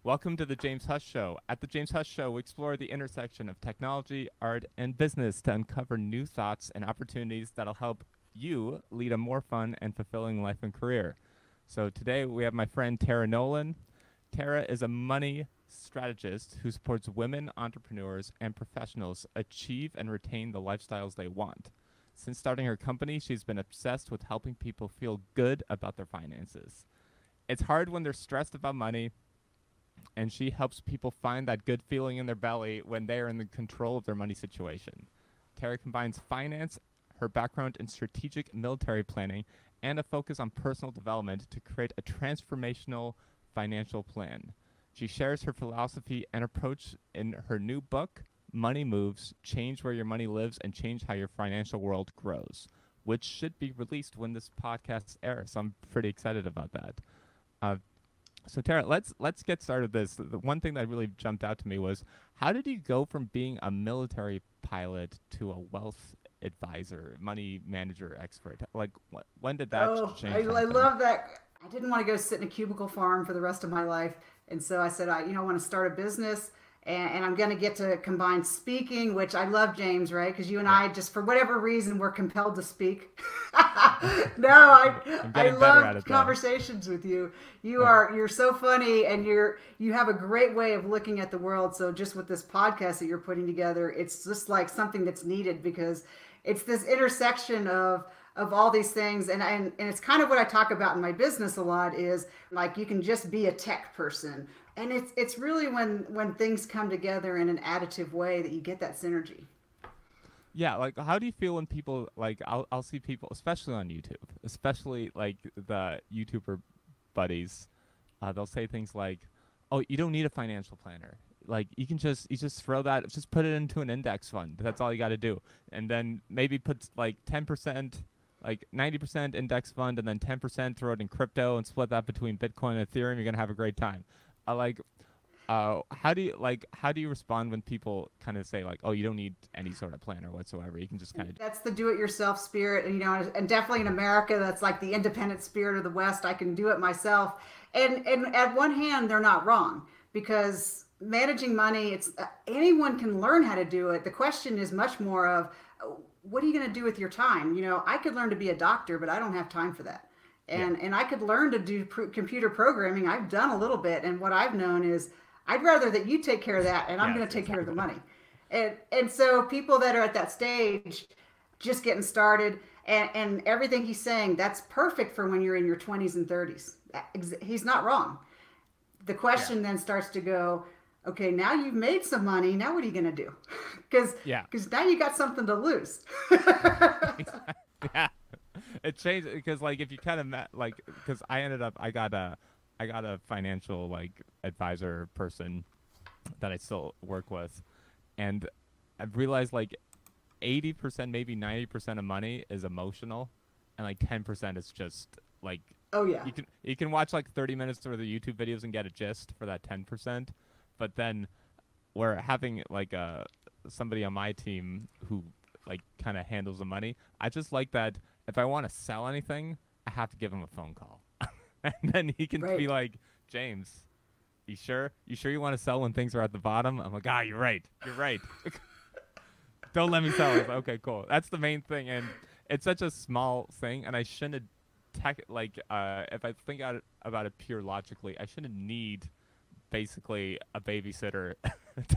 Welcome to the James Hush Show. At the James Hush Show, we explore the intersection of technology, art, and business to uncover new thoughts and opportunities that'll help you lead a more fun and fulfilling life and career. So today we have my friend Tara Nolan. Tara is a money strategist who supports women entrepreneurs and professionals achieve and retain the lifestyles they want. Since starting her company, she's been obsessed with helping people feel good about their finances. It's hard when they're stressed about money, and she helps people find that good feeling in their belly when they are in the control of their money situation. Tara combines finance, her background in strategic military planning, and a focus on personal development to create a transformational financial plan. She shares her philosophy and approach in her new book, Money Moves, Change Where Your Money Lives and Change How Your Financial World Grows, which should be released when this podcast airs. So I'm pretty excited about that. So Tara, let's get started. The one thing that really jumped out to me was, how did you go from being a military pilot to a wealth advisor, money manager expert? Like, when did that Oh, I, change I happen? love that. I didn't want to go sit in a cubicle farm for the rest of my life. And so I said, I want to start a business and I'm going to get to combine speaking, which I love, James, right? Because you and Yeah, I, just for whatever reason, we're compelled to speak. No, I'm I getting better at love it though. conversations with you. Uh, You're so funny and you have a great way of looking at the world. So just with this podcast that you're putting together, it's just like something that's needed because it's this intersection of all these things and it's kind of what I talk about in my business a lot is like you can just be a tech person and it's really when things come together in an additive way that you get that synergy. yeah, like, how do you feel when people like I'll see people, especially on YouTube, especially like the YouTuber buddies, they'll say things like, "Oh, you don't need a financial planner. Like, you just throw that, just put it into an index fund. That's all you got to do, and then maybe put like 10%." Like 90% index fund, and then 10% throw it in crypto and split that between Bitcoin and Ethereum. You're gonna have a great time. Like, how do you respond when people kind of say like, "Oh, you don't need any sort of planner whatsoever. You can just kind of." That's the do-it-yourself spirit, and and definitely in America, that's like the independent spirit of the West. I can do it myself, and at one hand, they're not wrong because managing money, it's anyone can learn how to do it. The question is much more of what are you going to do with your time? I could learn to be a doctor, but I don't have time for that. Yeah, And I could learn to do computer programming. I've done a little bit, and what I've known is I'd rather that you take care of that, and I'm yes, going to take care of the exactly. money. And so people that are at that stage, just getting started, and everything he's saying, that's perfect for when you're in your 20s and 30s. He's not wrong. The Yeah, question then starts to go, okay, now you've made some money. Now what are you going to do? Because yeah, because now you got something to lose. yeah. It changed because like if you kind of met like because I ended up I got a financial like advisor person that I still work with, and I've realized like 80%, maybe 90% of money is emotional, and like 10% is just like Oh yeah. you can watch like 30 minutes worth of YouTube videos and get a gist for that 10%, but then we're having like somebody on my team who like kind of handles the money. I just like that if I want to sell anything, I have to give him a phone call, and then he can be Right. like, James, you sure? You sure you want to sell when things are at the bottom? I'm like, ah, you're right. You're right. Don't let me sell. It's like, okay, cool. That's the main thing, and it's such a small thing, and I shouldn't like if I think about it pure logically, I shouldn't need basically a babysitter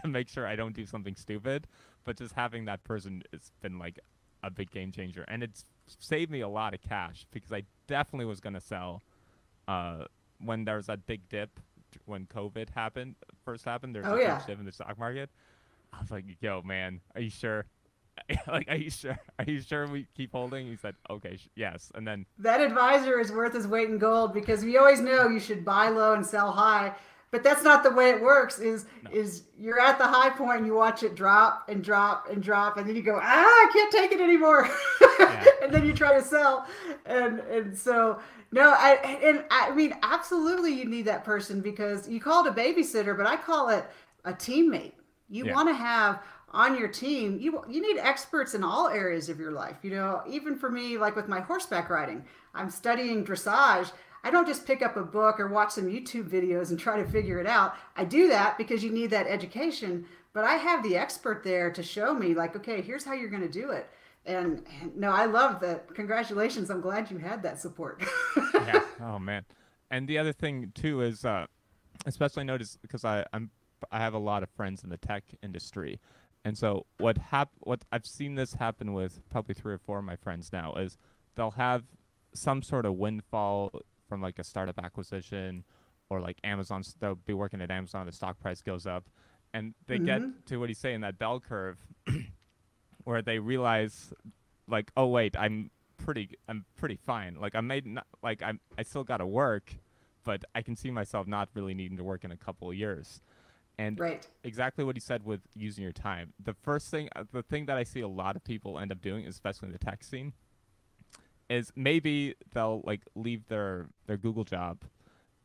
to make sure I don't do something stupid. But just having that person has been like a big game changer, and it's saved me a lot of cash because I definitely was gonna sell uh, when there was that big dip when COVID happened first happened. There's Oh a yeah. huge dip in the stock market. I was like, "Yo, man, are you sure? Like, are you sure? Are you sure we keep holding?" He said, "Okay, yes." And then, That advisor is worth his weight in gold because we always know you should buy low and sell high, but that's not the way it works. no, Is you're at the high point and you watch it drop and drop and drop, and then you go, I can't take it anymore, yeah, and then you try to sell, and so no, I mean absolutely you need that person because you call it a babysitter, but I call it a teammate. You yeah, want to have on your team, you need experts in all areas of your life. Even for me, like with my horseback riding, I'm studying dressage. I don't just pick up a book or watch some YouTube videos and try to figure it out. I do that because you need that education, but I have the expert there to show me, like, okay, here's how you're going to do it. And no, I love that. Congratulations. I'm glad you had that support. Yeah. Oh man. And the other thing too is, especially notice because I have a lot of friends in the tech industry, and so what I've seen this happen with probably three or four of my friends now is they'll have some sort of windfall from like a startup acquisition, or like Amazon. They'll be working at Amazon, the stock price goes up, and they get Hmm. to what he's saying, that bell curve, where they realize like, oh wait, I'm pretty fine. Like I made not, like I still got to work, but I can see myself not really needing to work in a couple of years. And Right. exactly what he said with using your time. The thing that I see a lot of people end up doing, especially in the tech scene, is maybe they'll like leave their Google job.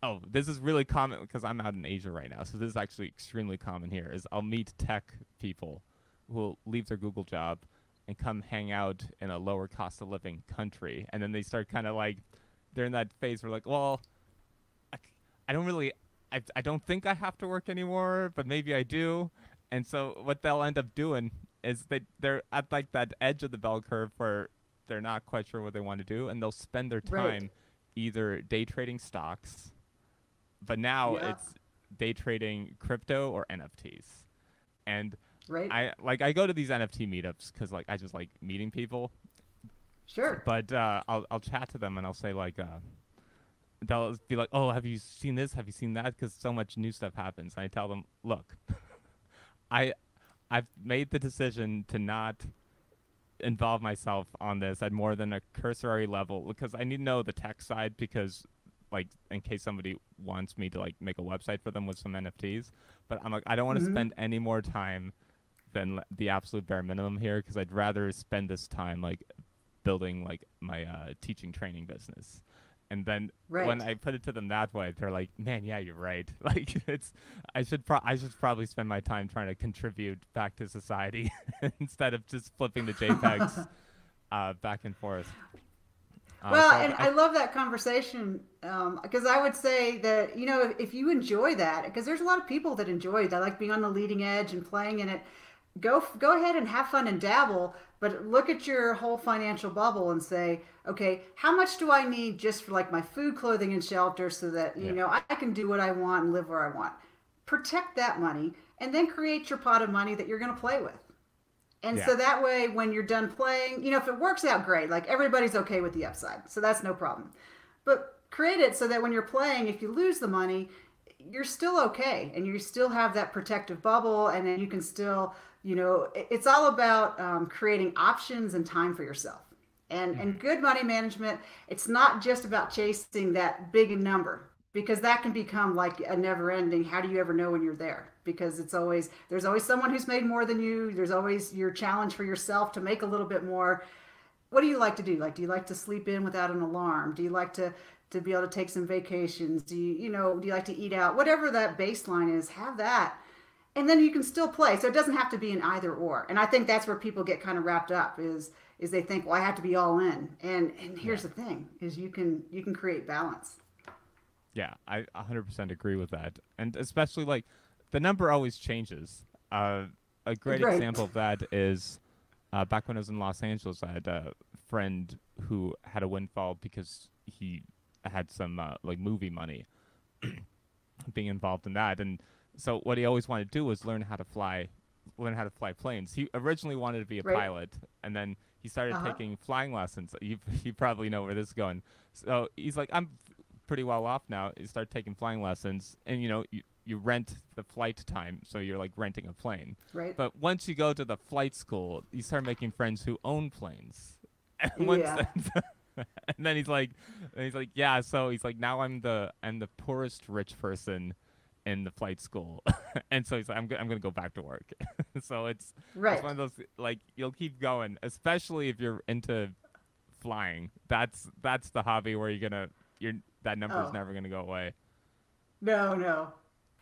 Oh, this is really common because I'm out in Asia right now, so this is actually extremely common here. Is I'll meet tech people who will leave their Google job and come hang out in a lower cost of living country, and then they start kind of like they're in that phase where like, well, I, I don't really, I don't think I have to work anymore, but maybe I do. And so what they'll end up doing is they're at like that edge of the bell curve where they're not quite sure what they want to do, and they'll spend their Right. time either day trading stocks, but now Yeah. it's day trading crypto or NFTs. And Right. I go to these NFT meetups because like I just like meeting people, Sure. but I'll chat to them and I'll say like they'll be like, oh, have you seen this? Have you seen that? Because so much new stuff happens. And I tell them, look, I I've made the decision to not involve myself on this at more than a cursory level because I need to know the tech side because like in case somebody wants me to like make a website for them with some NFTs. But I'm like, I don't want to Hmm. spend any more time than the absolute bare minimum here because I'd rather spend this time like building like my teaching training business. And then when Right. I put it to them that way, they're like, "Man, yeah, you're right. Like it's I should probably spend my time trying to contribute back to society instead of just flipping the JPEGs back and forth." Well, So and I love that conversation because I would say that, if you enjoy that, because there's a lot of people that enjoy that, like being on the leading edge and playing in it. Go ahead and have fun and dabble, but look at your whole financial bubble and say, okay, how much do I need just for like my food, clothing, and shelter so that yeah, I can do what I want and live where I want. Protect that money, and then create your pot of money that you're going to play with. And yeah, so that way, when you're done playing, if it works out great, like everybody's okay with the upside. So that's no problem. But create it so that when you're playing, if you lose the money, you're still okay and you still have that protective bubble. And then you can still, it's all about creating options and time for yourself. And hmm, good money management, it's not just about chasing that big number because that can become like a never ending. How do you ever know when you're there? Because there's always someone who's made more than you. There's always your challenge for yourself to make a little bit more. What do you like to do? Like, do you like to sleep in without an alarm? Do you like to be able to take some vacations? Do you like to eat out? Whatever that baseline is, have that. And then you can still play. So it doesn't have to be an either or. And I think that's where people get kind of wrapped up is they think, well, I have to be all in. And yeah, here's the thing is you can create balance. yeah. I 100% agree with that, and especially like the number always changes. A great Great. example of that is back when I was in Los Angeles, I had a friend who had a windfall because he had some like movie money being involved in that, and so what he always wanted to do was learn how to fly planes. He originally wanted to be a Right. pilot, and then he started Uh-huh. taking flying lessons. You probably know where this is going. So he's like, I'm pretty well off now. You start taking flying lessons, and you rent the flight time, so you're like renting a plane. Right. But once you go to the flight school, you start making friends who own planes. And once Yeah. and then he's like, yeah. So he's like, now I'm the poorest rich person in the flight school, and so he's like, I'm gonna go back to work. So it's Right. one of those like you'll keep going, especially if you're into flying. That's the hobby where you're that number is Oh, never gonna go away. no, no.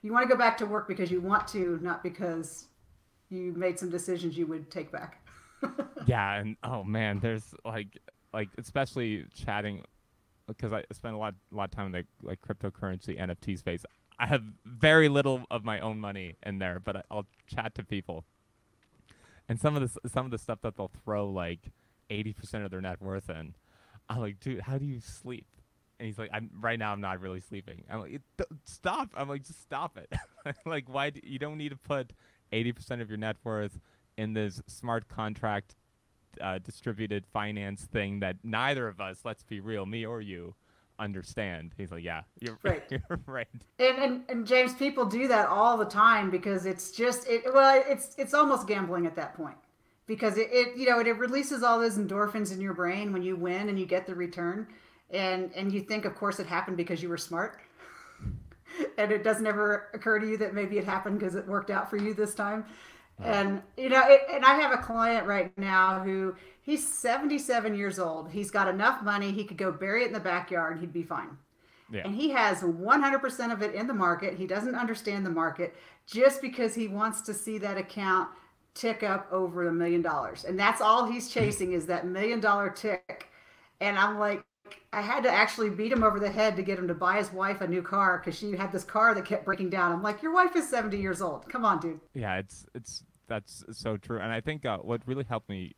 You want to go back to work because you want to, not because you made some decisions you would take back. Yeah, and oh man, there's like especially chatting because I spend a lot of time in the like cryptocurrency NFT space. I have very little of my own money in there, but I'll chat to people, and some of the stuff that they'll throw like 80% of their net worth in. I'm like, dude, how do you sleep? And he's like, I'm right now. I'm not really sleeping. I'm like, stop. I'm like, just stop it. Like, why? You don't need to put 80% of your net worth in this smart contract, distributed finance thing that neither of us, let's be real, me or you, understand. He's like, yeah, you're Right. you're right. And James, people do that all the time because it's just well, it's almost gambling at that point because it releases all those endorphins in your brain when you win and you get the return, and you think, of course, it happened because you were smart, and it doesn't ever occur to you that maybe it happened because it worked out for you this time. Uh, And and I have a client right now who he's 77 years old. He's got enough money he could go bury it in the backyard. He'd be fine, yeah. and he has 100% of it in the market. He doesn't understand the market just because he wants to see that account tick up over $1 million. And that's all he's chasing is that $1 million tick. And I'm like, I had to actually beat him over the head to get him to buy his wife a new car because she had this car that kept breaking down. I'm like, your wife is 70 years old. Come on, dude. Yeah, it's that's so true. And I think what really helped me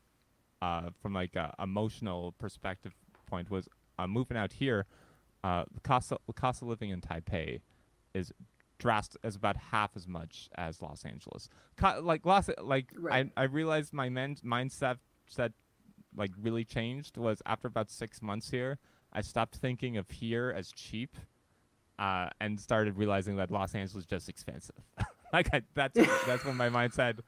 from like a emotional perspective point was moving out here. The cost of living in Taipei is is about half as much as Los Angeles. Right. I realized my mindset set like really changed was after about 6 months here. I stopped thinking of here as cheap, and started realizing that Los Angeles is just expensive. That's when my mindset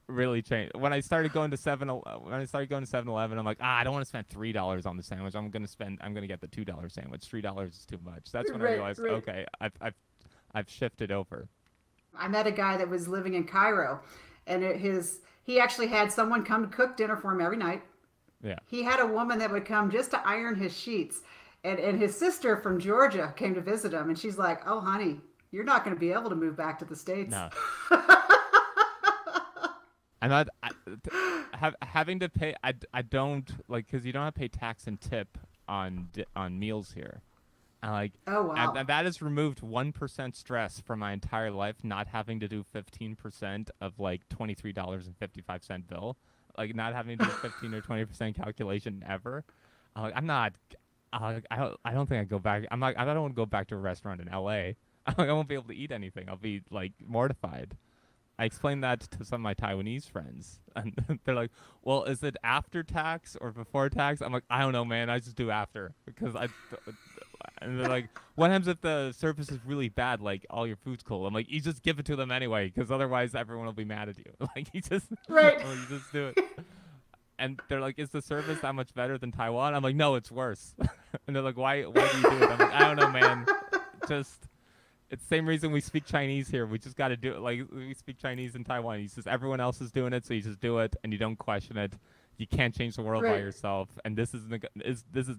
really changed. When I started going to 7-Eleven, I'm like, I don't want to spend $3 on the sandwich. I'm gonna get the $2 sandwich. $3 is too much. That's when I Right, realized, right. okay, I've shifted over. I met a guy that was living in Cairo, and he actually had someone come to cook dinner for him every night. Yeah. He had a woman that would come just to iron his sheets. And his sister from Georgia came to visit him, and she's like, "Oh, honey, you're not going to be able to move back to the States." No. I'm not having to pay. I don't like because you don't have to pay tax and tip on meals here. And like, Oh, and wow. that has removed 1% stress from my entire life, not having to do 15% of like $23.55 bill, like not having to do 15 or 20% calculation ever. Like, I'm not. I don't think I go back. I don't want to go back to a restaurant in L.A. I won't be able to eat anything. I'll be like mortified. I explained that to some of my Taiwanese friends, and they're like, "Well, is it after tax or before tax?" I'm like, "I don't know, man. I just do after because I." And they're like, "What happens if the service is really bad? Like all your food's cold?" I'm like, "You just give it to them anyway, because otherwise everyone will be mad at you. Like Right. you just do it." And they're like, "Is the service that much better than Taiwan?" I'm like, "No, it's worse." And they're like, "Why do you do it?" I'm like, "I don't know, man. Just." It's the same reason we speak Chinese here. We just got to do it. Like we speak Chinese in Taiwan. He says everyone else is doing it, so you just do it and you don't question it. You can't change the world by Right. yourself. And this is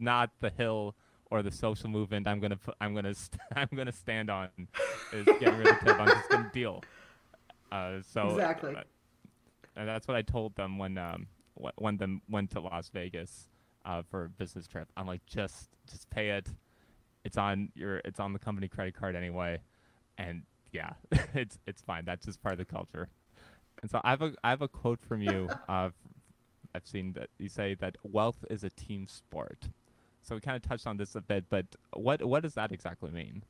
not the hill or the social movement I'm gonna stand on. Is getting rid of the tip. I'm just gonna deal. So Exactly. and that's what I told them when them went to Las Vegas for a business trip. I'm like, just pay it. It's on the company credit card anyway, and yeah, it's fine. That's just part of the culture. And so I have a quote from you. I've seen that you say that wealth is a team sport. So we kind of touched on this a bit, but what does that exactly mean?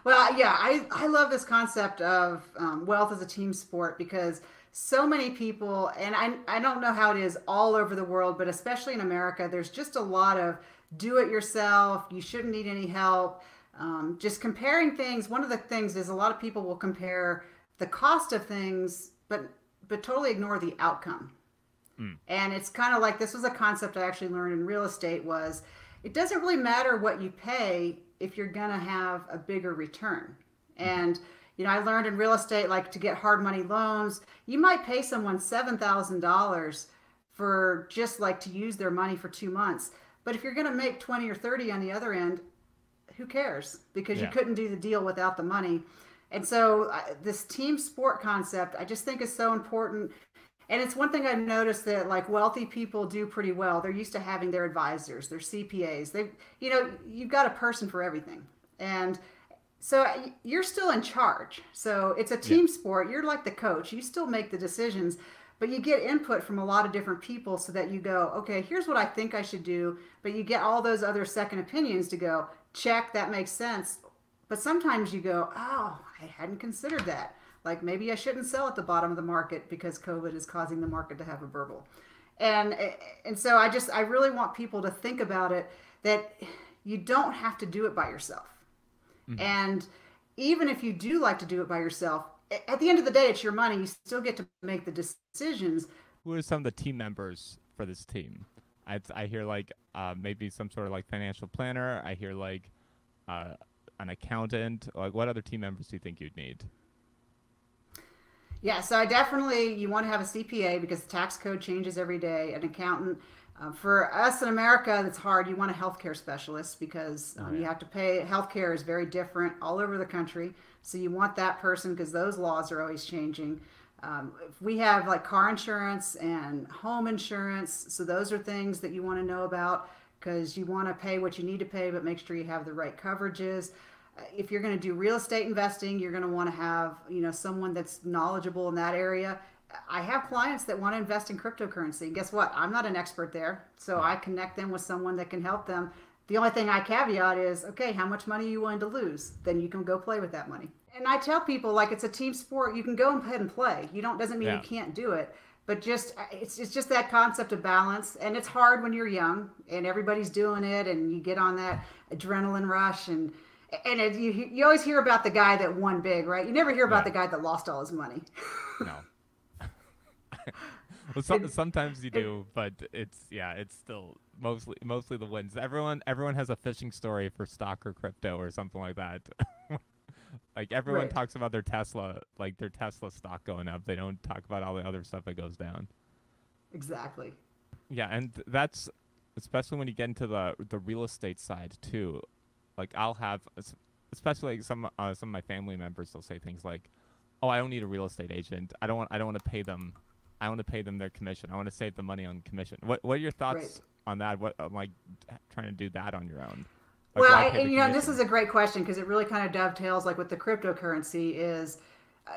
Well, yeah, I love this concept of wealth as a team sport because so many people, and I don't know how it is all over the world, but especially in America, there's just a lot of do it yourself. You shouldn't need any help. Just comparing things. One of the things is a lot of people will compare the cost of things, but totally ignore the outcome. Mm, And it's kind of like this was a concept I actually learned in real estate was it doesn't really matter what you pay if you're going to have a bigger return. mm-hmm. And I learned in real estate like to get hard money loans, you might pay someone $7,000 for just like to use their money for 2 months. But if you're going to make 20 or 30 on the other end, who cares? Because you Yeah. couldn't do the deal without the money. And so this team sport concept, I just think is so important. And it's one thing I've noticed that like wealthy people do pretty well. They're used to having their advisors, their CPAs. They, you know, you've got a person for everything. And so you're still in charge. So it's a Yeah. team sport. You're like the coach. You still make the decisions, but you get input from a lot of different people so that you go, okay, here's what I think I should do. But you get all those other second opinions to go, check, that makes sense. But sometimes you go, oh, I hadn't considered that. Like maybe I shouldn't sell at the bottom of the market because COVID is causing the market to have a burble. And and so I really want people to think about it that you don't have to do it by yourself. Hmm. And even if you do like to do it by yourself, at the end of the day, it's your money. You still get to make the decisions. Who are some of the team members for this team? I hear like maybe some sort of like financial planner. I hear like uh, an accountant. Like, what other team members do you think you'd need? Yeah, so I definitely, you want to have a CPA because the tax code changes every day, an accountant. For us in America, that's hard. You want a healthcare specialist because Oh you yeah. have to pay. Healthcare is very different all over the country. So you want that person because those laws are always changing. We have like car insurance and home insurance. So those are things that you want to know about because you want to pay what you need to pay, but make sure you have the right coverages. If you're going to do real estate investing, you're going to want to have, you know, someone that's knowledgeable in that area. I have clients that want to invest in cryptocurrency. And guess what? I'm not an expert there. So Yeah. I connect them with someone that can help them. The only thing I caveat is, okay, how much money are you willing to lose? Then you can go play with that money. And I tell people like it's a team sport. You can go ahead and play. You don't doesn't mean you Yeah. can't do it, but just it's just that concept of balance. And it's hard when you're young and everybody's doing it, and you get on that adrenaline rush you always hear about the guy that won big, right? You never hear about Yeah. the guy that lost all his money. No. Well, And, sometimes you and do, but it's yeah, it's still mostly the wins. Everyone has a fishing story for stock or crypto or something like that. Like everyone right, talks about their Tesla stock going up. They don't talk about all the other stuff that goes down. exactly. Yeah, and that's especially when you get into the real estate side too. Like I'll have especially like some of my family members will say things like, "Oh, I don't need a real estate agent. I don't want to pay them. I want to pay them their commission. I want to save the money on commission." What are your Right. thoughts on that? What like trying to do that on your own? Like Well, why pay the you know, this is commission? a great question because it really kind of dovetails like with the cryptocurrency is uh,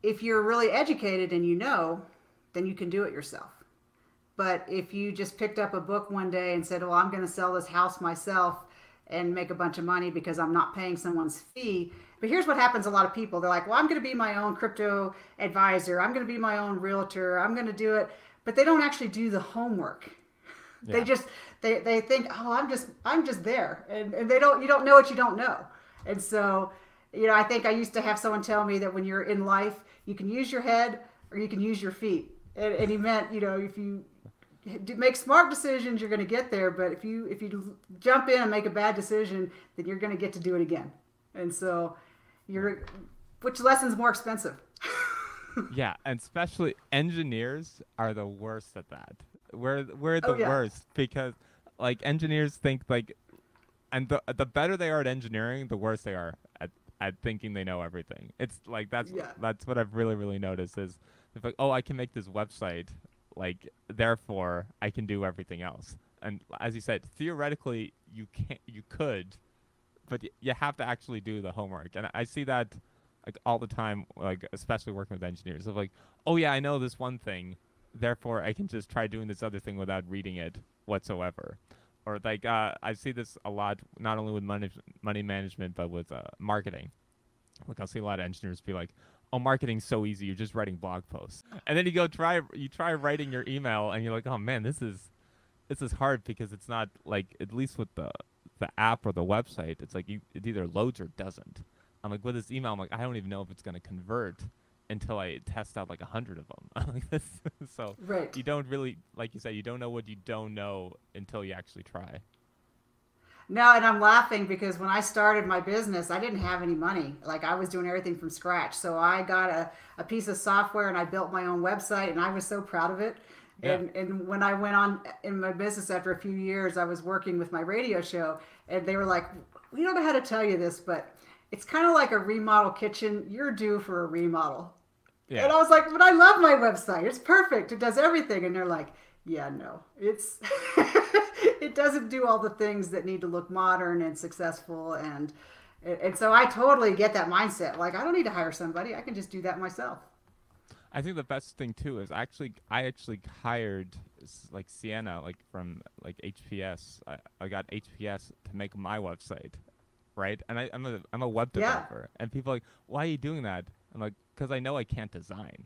if you're really educated and you know, then you can do it yourself. But if you just picked up a book one day and said, "Well, I'm going to sell this house myself and make a bunch of money because I'm not paying someone's fee." But here's what happens: a lot of people they're like, "Well, I'm going to be my own crypto advisor. I'm going to be my own realtor. I'm going to do it," but they don't actually do the homework. They Yeah. just they think, "Oh, I'm just there," and they don't you don't know what you don't know, and so. You know, I think I used to have someone tell me that when you're in life, you can use your head or you can use your feet. And he meant, you know, if you make smart decisions, you're going to get there. But if you jump in and make a bad decision, then you're going to get to do it again. And so, you're which lesson's more expensive? Yeah, and especially engineers are the worst at that. We're the Oh yeah, worst because like engineers think like and the better they are at engineering, the worse they are at thinking they know everything. It's like yeah, that's what I've really noticed is it's like, oh, I can make this website, like therefore I can do everything else. And as you said, theoretically you could, but you have to actually do the homework. And I see that like all the time, like especially working with engineers of like, oh yeah, I know this one thing, therefore I can just try doing this other thing without reading it whatsoever. Or like I see this a lot, not only with money management, but with marketing. Like I'll see a lot of engineers be like, "Oh, marketing's so easy. You're just writing blog posts." And then you try writing your email, and you're like, "Oh man, this is hard because it's not like at least with the app or the website, it's like it either loads or doesn't." I'm like with this email, I'm like I don't even know if it's gonna convert until I test out like 100 of them. I'm like this, so right. you don't really like you said you don't know what you don't know until you actually try. No, and I'm laughing because when I started my business, I didn't have any money. Like I was doing everything from scratch. So I got a piece of software and I built my own website and I was so proud of it. Yeah, And when I went on in my business after a few years, I was working with my radio show and they were like, "We don't know how to tell you this, but it's kind of like a remodel kitchen. You're due for a remodel." Yeah. And I was like, but I love my website. It's perfect. It does everything. And they're like, yeah, no, it's it doesn't do all the things that need to look modern and successful. And so I totally get that mindset. Like, I don't need to hire somebody. I can just do that myself. I think the best thing too is I actually hired like Sienna like from like HPS. I got HPS to make my website, right? And I'm a web Yeah. developer, and people are like, why are you doing that? I'm like, because I know I can't design.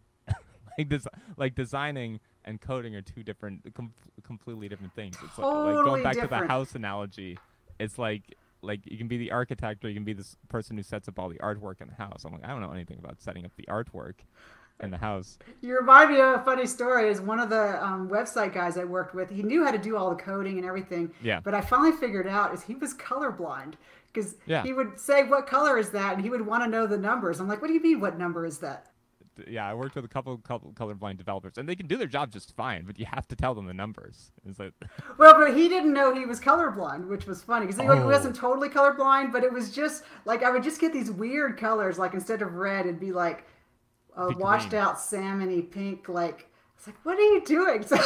Like designing and coding are two different, completely different things. It's like going Totally back to the different. house analogy. It's like you can be the architect or you can be this person who sets up all the artwork in the house. I'm like, I don't know anything about setting up the artwork in the house. You remind me of a funny story. Is one of the website guys I worked with. He knew how to do all the coding and everything, Yeah, but I finally figured out is he was colorblind because yeah. he would say, "What color is that?" and he would want to know the numbers. I'm like, "What do you mean? What number is that?" Yeah, I worked with a couple colorblind developers, and they can do their job just fine, but you have to tell them the numbers. It's like, Well, but he didn't know he was colorblind, which was funny because he oh, wasn't totally colorblind, but it was just like I would just get these weird colors. Like instead of red, it'd be like a be washed green. out salmony pink. Like it's like, what are you doing? So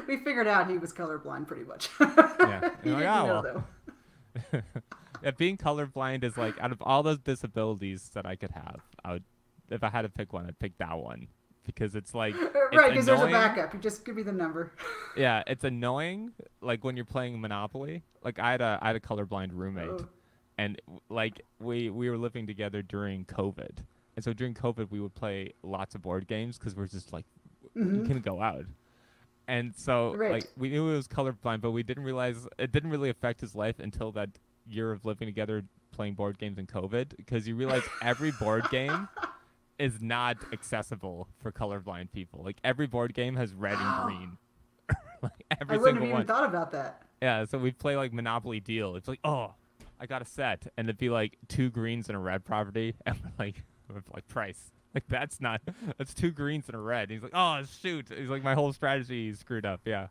we figured out he was colorblind pretty much. Yeah, and He you're like, didn't know oh though. well. Yeah, being colorblind is like out of all those disabilities that I could have, I would if I had to pick one, I'd pick that one because it's like it's Right, because there's a annoying. backup. You just give me the number. Yeah, it's annoying. Like when you're playing Monopoly. Like I had a colorblind roommate, Oh. and like we were living together during COVID, and so during COVID we would play lots of board games because we're just like you Mm-hmm. couldn't go out, and so Right. like we knew he was colorblind, but we didn't realize it didn't really affect his life until that year of living together playing board games in COVID because you realize every board game is not accessible for colorblind people. Like every board game has red and Oh, green, like I every wouldn't single have even one. thought about that. Yeah, so we play like Monopoly Deal. It's like, oh, I got a set, and it'd be like two greens and a red property, and we're like price. Like that's two greens and a red. And he's like, oh shoot. He's like, my whole strategy is screwed up. Yeah.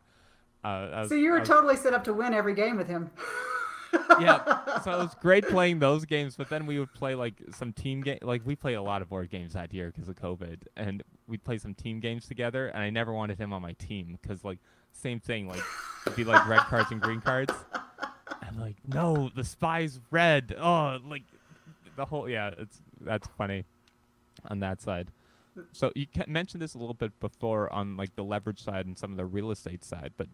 So you were I was totally set up to win every game with him. Yeah, so it was great playing those games, but then we would play like some team game. Like we play a lot of board games that year because of COVID, and we'd play some team games together. And I never wanted him on my team because like same thing, like it'd be like red cards and green cards. I'm like, no, the spy's red. Oh, like the whole yeah, that's funny on that side. So you mentioned this a little bit before on like the leverage side and some of the real estate side, but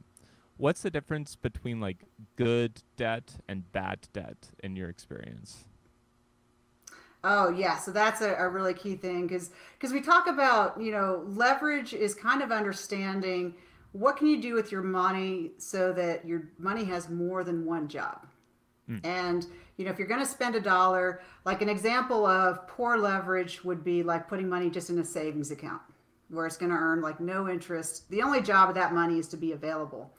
what's the difference between like good debt and bad debt in your experience? Oh yeah, so that's a really key thing because we talk about leverage is kind of understanding what can you do with your money so that your money has more than one job. Mm, And if you're going to spend a dollar, like an example of poor leverage would be like putting money just in a savings account where it's going to earn like no interest. The only job of that money is to be available.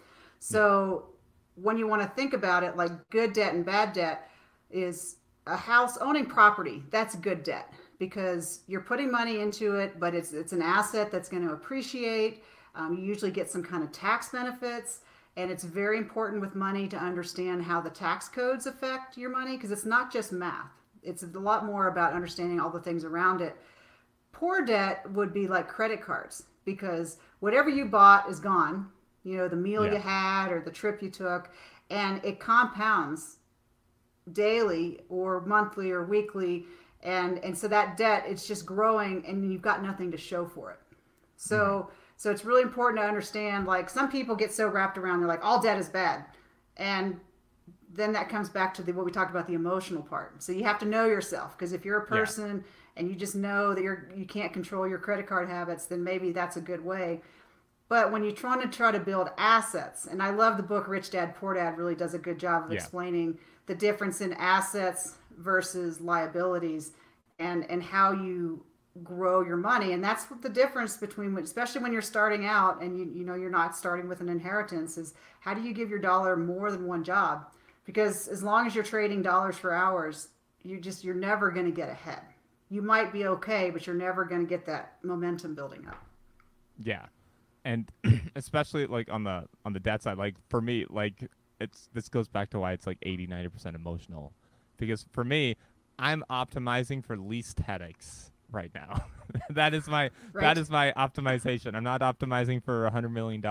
yeah, So when you want to think about it, like good debt and bad debt is a house owning property. That's good debt because you're putting money into it, but it's an asset that's going to appreciate. You usually get some kind of tax benefits, and it's very important with money to understand how the tax codes affect your money because it's not just math. It's a lot more about understanding all the things around it. Poor debt would be like credit cards because whatever you bought is gone. The meal yeah, you had or the trip you took, and it compounds daily or monthly or weekly, and so that debt it's just growing, and you've got nothing to show for it. hmm, So it's really important to understand. Like some people get so wrapped around, they're like all debt is bad, and then that comes back to what we talked about, the emotional part. So you have to know yourself because if you're a yeah, person and you just know that you can't control your credit card habits, then maybe that's a good way. But when you're try to build assets, and I love the book Rich Dad Poor Dad really does a good job of yeah, explaining the difference in assets versus liabilities and how you grow your money. And that's what the difference between, especially when you're starting out and you're not starting with an inheritance, is how do you give your dollar more than one job? Because as long as you're trading dollars for hours, you're never going to get ahead. You might be okay, but you're never going to get that momentum building up. yeah. And especially like on the debt side, like for me, like it's this goes back to why it's like 80, 90% emotional. Because for me, I'm optimizing for least headaches. right now. that is my that Right. is my optimization. I'm not optimizing for $100 million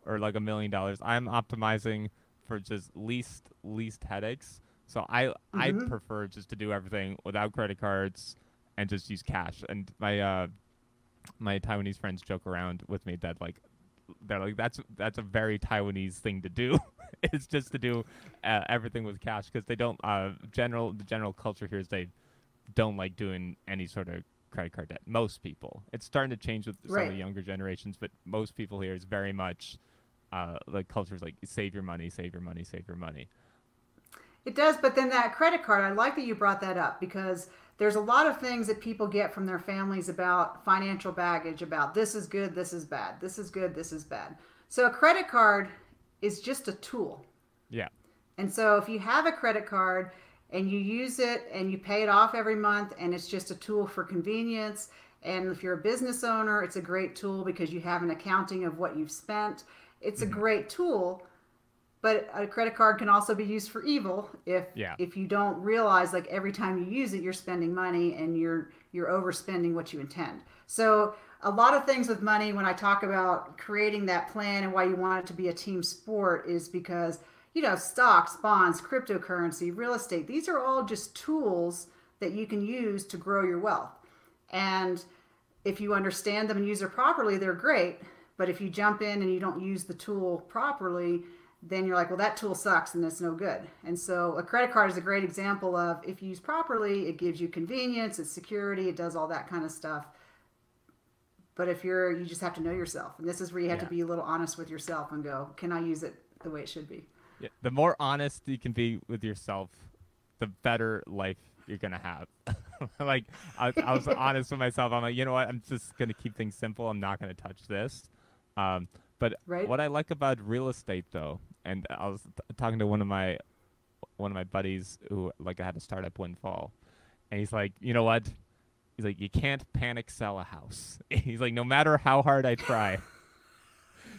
or like $1 million. I'm optimizing for just least headaches. So I Mm-hmm. prefer just to do everything without credit cards and just use cash. And my Taiwanese friends joke around with me that like they're like that's a very Taiwanese thing to do. It's just to do everything with cash because they don't the general culture here is they don't like doing any sort of credit card debt. Most people. It's starting to change with some of Right. the younger generations, but most people here is very much like cultures like save your money, save your money, save your money. It does, but then that credit card, I like that you brought that up because there's a lot of things that people get from their families about financial baggage about this is good, this is bad, this is good, this is bad. So a credit card is just a tool. Yeah. And so if you have a credit card and you use it and you pay it off every month and it's just a tool for convenience, and if you're a business owner, it's a great tool because you have an accounting of what you've spent. It's a Hmm. great tool, but a credit card can also be used for evil Yeah. if you don't realize like every time you use it you're spending money and you're overspending what you intend. So a lot of things with money when I talk about creating that plan and why you want it to be a team sport is because stocks, bonds, cryptocurrency, real estate, these are all just tools that you can use to grow your wealth. And if you understand them and use them properly, they're great. But if you jump in and you don't use the tool properly, then you're like, well, that tool sucks and it's no good. And so a credit card is a great example of if used properly, it gives you convenience, it's security, it does all that kind of stuff. But if you just have to know yourself. And this is where you have to Yeah. be a little honest with yourself and go, can I use it the way it should be? Yeah. The more honest you can be with yourself, the better life you're gonna have. Like I was honest with myself. I'm like, you know what? I'm just gonna keep things simple. I'm not gonna touch this. But Right? what I like about real estate, though, and I was talking to one of my buddies who like I had a startup one fall, and he's like, you know what? He's like, you can't panic sell a house. He's like, no matter how hard I try,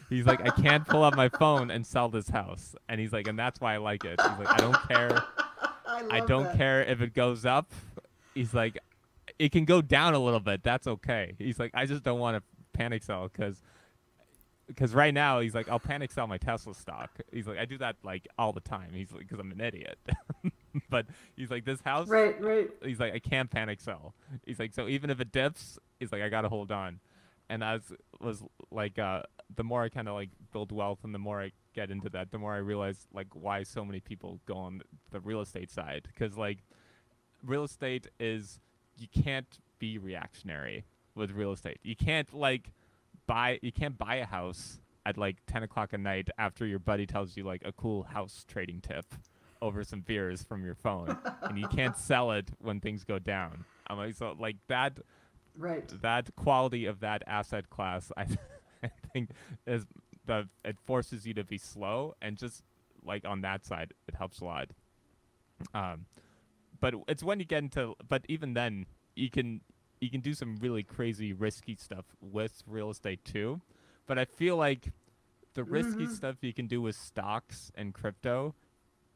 he's like, I can't pull up my phone and sell this house. And he's like, and that's why I like it. He's like, I don't care. I I love don't that. care if it goes up. He's like, it can go down a little bit. That's okay. He's like, I just don't want to panic sell because right now he's like, I'll panic sell my Tesla stock. He's like, I do that like all the time. He's like, because I'm an idiot. But he's like, this house. Right, right. He's like, I can't panic sell. He's like, so even if it dips, he's like, I gotta hold on. And as was like, the more I kind of like build wealth and the more I get into that, the more I realize like why so many people go on the real estate side. Because like real estate is you can't be reactionary with real estate. You can't buy a house at like 10 o'clock at night after your buddy tells you like a cool house trading tip over some beers from your phone, and you can't sell it when things go down. I'm like, so like Right. that quality of that asset class, I think is it forces you to be slow and just like on that side, it helps a lot. Um, but it's when you get into, but even then, you can do some really crazy risky stuff with real estate too. But I feel like the risky Mm-hmm. stuff you can do with stocks and crypto,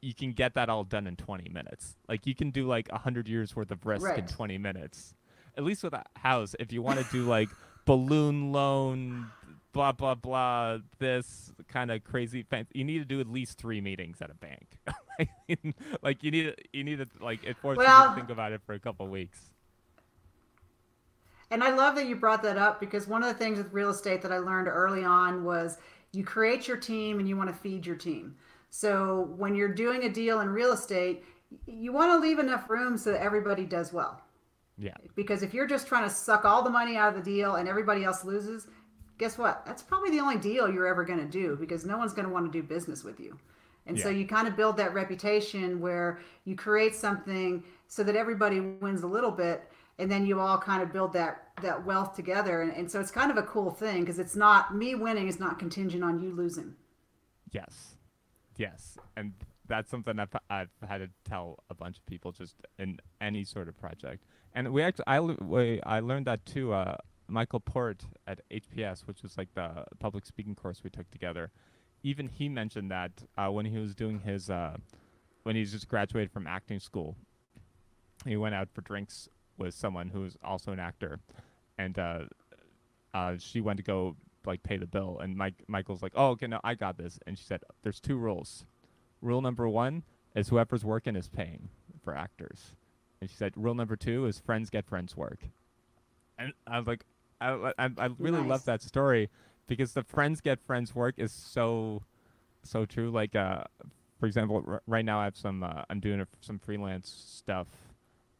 you can get that all done in 20 minutes. Like you can do like 100 years worth of risk in Right. 20 minutes. At least with a house, if you want to do like balloon loan, blah blah blah, this kind of crazy thing, you need to do at least 3 meetings at a bank. Like you need to like it forces you to Well, think about it for a couple weeks. and I love that you brought that up because one of the things with real estate that I learned early on was you create your team and you want to feed your team. So when you're doing a deal in real estate, you want to leave enough room so that everybody does well. Yeah, Because if you're just trying to suck all the money out of the deal and everybody else loses, guess what? That's probably the only deal you're ever going to do because no one's going to want to do business with you. And so yeah, you kind of build that reputation where you create something so that everybody wins a little bit and then you all kind of build that wealth together and so it's kind of a cool thing because it's not me winning is not contingent on you losing. yes, yes, and that's something I've had to tell a bunch of people just in any sort of project. And I learned that too. Michael Port at HPS, which was like the public speaking course we took together. Even he mentioned that when he was doing his when he's just graduated from acting school, he went out for drinks with someone who's also an actor, and she went to go like pay the bill, and Michael's like, "Oh, okay, no, I got this." And she said, "There's two rules. Rule number one is whoever's working is paying for actors." And she said, "Rule number two is friends get friends work." And I was like, I really love Nice. that story because the friends get friends work is so true. Like, for example, right now I have I'm doing some freelance stuff,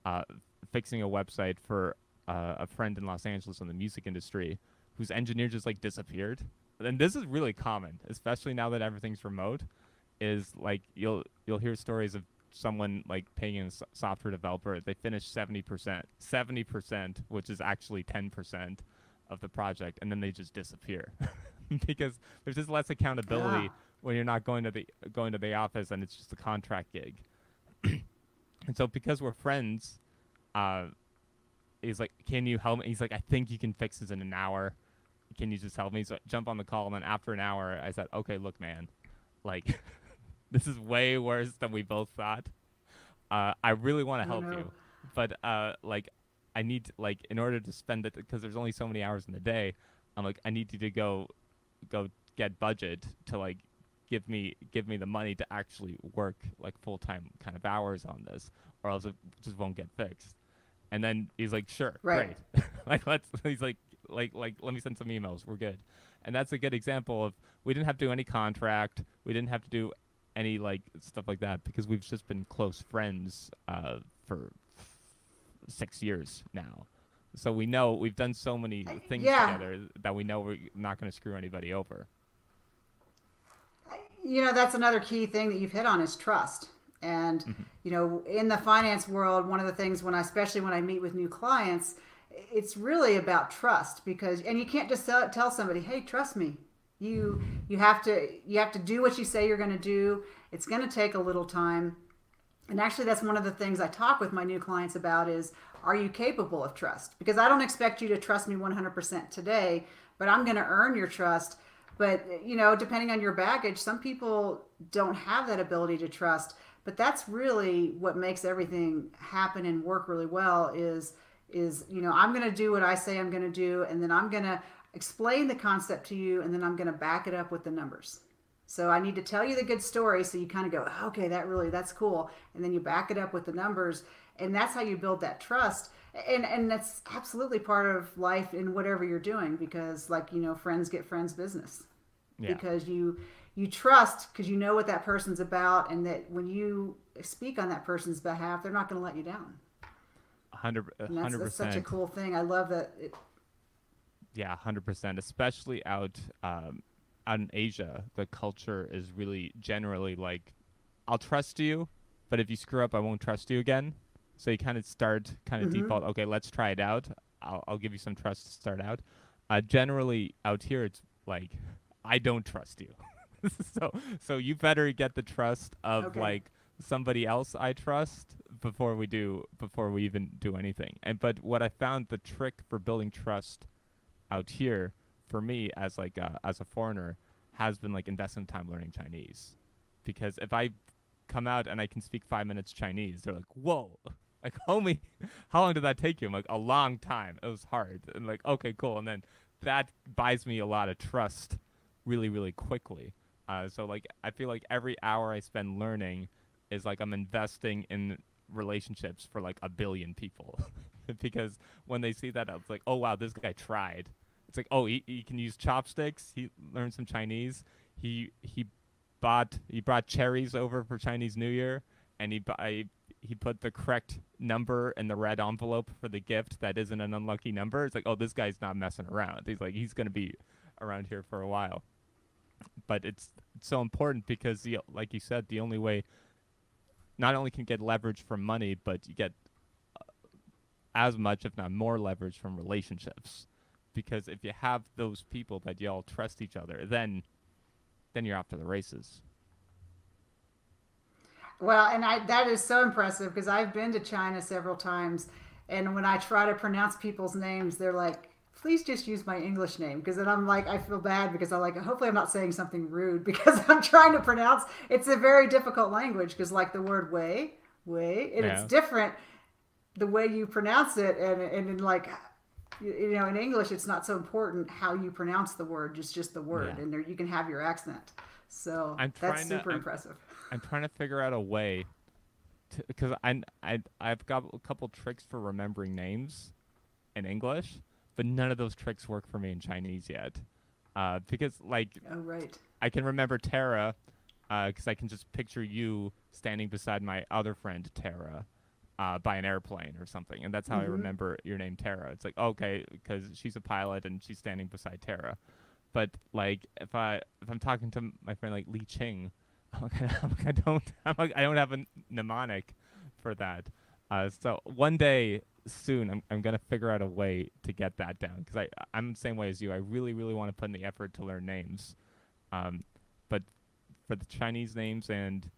uh, fixing a website for a friend in Los Angeles in the music industry whose engineer just like disappeared. And this is really common, especially now that everything's remote. Is like you'll hear stories of someone like paying a software developer. They finish 70%, which is actually 10% of the project, and then they just disappear because there's just less Yeah. accountability when you're not going to the office and it's just a contract gig. And so because we're friends, uh, he's like, "Can you help me?" He's like, "I think you can fix this in an hour. Can you just help me?" So I jump on the call, and then after an hour, I said, "Okay, look, man, like this is way worse than we both thought. I really want to Oh help no. you, but like I need like in order to spend it because there's only so many hours in the day. I'm like I need you to go get budget to like give me the money to actually work like full time kind of hours on this, or else it just won't get fixed." And then he's like, "Sure, Right. great." Like let's he's like let me send some emails. We're good. And that's a good example of we didn't have to do any contract. We didn't have to do any like stuff like that because we've just been close friends for 6 years now. So we know we've done so many things Yeah. together that we know we're not going to screw anybody over. That's another key thing that you've hit on is trust. And, Hmm. in the finance world, one of the things especially when I meet with new clients, it's really about trust because, and you can't just tell somebody, hey, trust me. You have to do what you say you're going to do. It's going to take a little time. And actually, that's one of the things I talk with my new clients about is, are you capable of trust? Because I don't expect you to trust me 100% today, but I'm going to earn your trust. But, depending on your baggage, some people don't have that ability to trust. But that's really what makes everything happen and work really well is I'm going to do what I say I'm going to do, and then I'm going to explain the concept to you, and then I'm going to back it up with the numbers. So I need to tell you the good story so you kind of go, okay, that's cool. And then you back it up with the numbers. And that's how you build that trust. And that's absolutely part of life in whatever you're doing because like, friends get friends business. Yeah, Because you trust because you know what that person's about and that when you speak on that person's behalf, they're not going to let you down. a And that's hundred such a percent. cool thing. I love that. Yeah, 100%. Especially out in Asia, the culture is really generally like, "I'll trust you, but if you screw up, I won't trust you again." So you kind of start, kind of Mm-hmm. default. Okay, let's try it out. I'll give you some trust to start out. Generally out here, it's like, "I don't trust you." so so you better get the trust of Okay. like somebody else I trust before we even do anything. And but what I found the trick for building trust out here for me as like as a foreigner has been like investment time learning Chinese, because if I come out and I can speak 5 minutes Chinese, they're like, "Whoa." Like, homie, how long did that take you? I'm like, a long time. It was hard. And like, okay, cool. And then that buys me a lot of trust really, really quickly. So like, I feel like every hour I spend learning is like I'm investing in relationships for like a billion people, because when they see that, it's like, oh wow, this guy tried. It's like, oh, he can use chopsticks. He learned some Chinese. He brought cherries over for Chinese New Year, and he put the correct number in the red envelope for the gift that isn't an unlucky number. It's like, oh, this guy's not messing around. He's gonna be around here for a while. But it's so important because like you said, the only way not only can you get leverage from money, but you get as much, if not more, leverage from relationships. Because if you have those people that you all trust each other, then you're off to the races. Well, and that is so impressive because I've been to China several times, and when I try to pronounce people's names, they're like, "Please just use my English name," because then I'm like, I feel bad because I'm like, hopefully I'm not saying something rude because I'm trying to pronounce. It's a very difficult language because like the word way, and it's Yeah. different. the way you pronounce it, and in like in English, it's not so important how you pronounce the word; it's just the word, Yeah. and there you can have your accent. So I'm that's trying to super impressive. I'm trying to figure out a way to, because I've got a couple tricks for remembering names in English, but none of those tricks work for me in Chinese yet. Because like Oh, right. I can remember Tara, because I can just picture you standing beside my other friend Tara, by an airplane or something, and that's how I Mm-hmm. remember your name Tara. It's like okay, because she's a pilot and she's standing beside Tara. But like if I'm talking to my friend like Li Ching, I don't have a mnemonic for that. So one day soon I'm gonna figure out a way to get that down because I'm the same way as you. I really want to put in the effort to learn names. Um, but for the Chinese names, and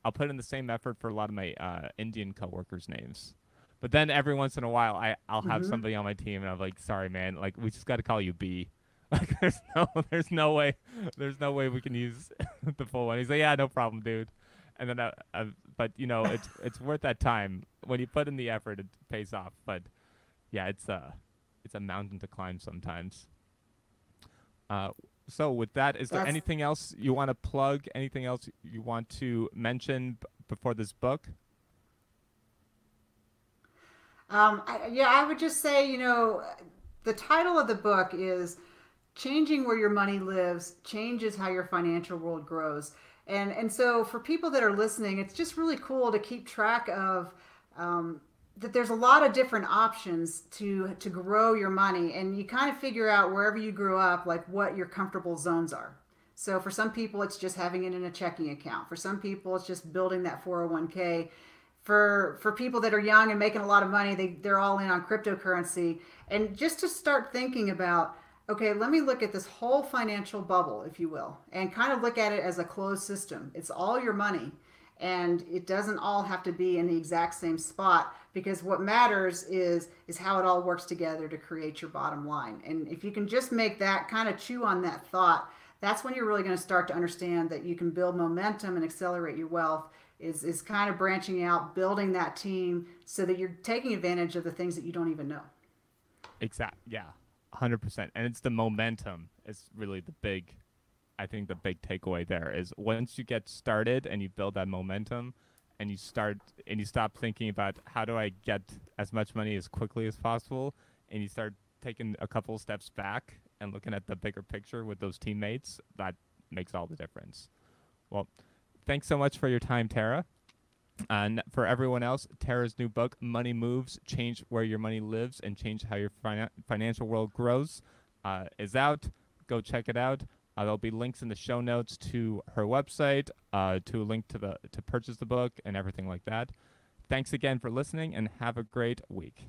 I'll put in the same effort for a lot of my Indian coworkers' names. But then every once in a while, I'll have Mm-hmm. somebody on my team, and I'm like, sorry, man, like we just got to call you B. Like there's no way we can use the full one. He's like, yeah, no problem, dude. And then, but it's worth that time when you put in the effort, it pays off. But yeah, it's a mountain to climb sometimes. Uh, so with that, is there That's anything else you want to plug? Anything else you want to mention before this book? yeah. I would just say, the title of the book is "Changing Where Your Money Lives Changes How Your Financial World Grows." And so for people that are listening, it's just really cool to keep track of um, that there's a lot of different options to grow your money, and you kind of figure out wherever you grew up, like what your comfortable zones are. So for some people, it's just having it in a checking account. For some people, it's just building that 401k. For people that are young and making a lot of money, they're all in on cryptocurrency. And just to start thinking about, okay, let me look at this whole financial bubble, if you will, and kind of look at it as a closed system. It's all your money, and it doesn't all have to be in the exact same spot, because what matters is how it all works together to create your bottom line. And if you can just make that kind of chew on that thought, that's when you're really going to start to understand that you can build momentum and accelerate your wealth. Is kind of branching out, building that team so that you're taking advantage of the things that you don't even know. Exact, yeah, 100%. And it's the momentum is really the big, I think the big takeaway there is once you get started and you build that momentum, and you stop thinking about how do I get as much money as quickly as possible, and you start taking a couple steps back and looking at the bigger picture with those teammates, that makes all the difference. Well, thanks so much for your time, Tara. And for everyone else, Tara's new book, Money Moves, Change Where Your Money Lives and Change How Your Financial World Grows, is out. Go check it out. There'll be links in the show notes to her website, to a link to purchase the book and everything like that. Thanks again for listening and have a great week.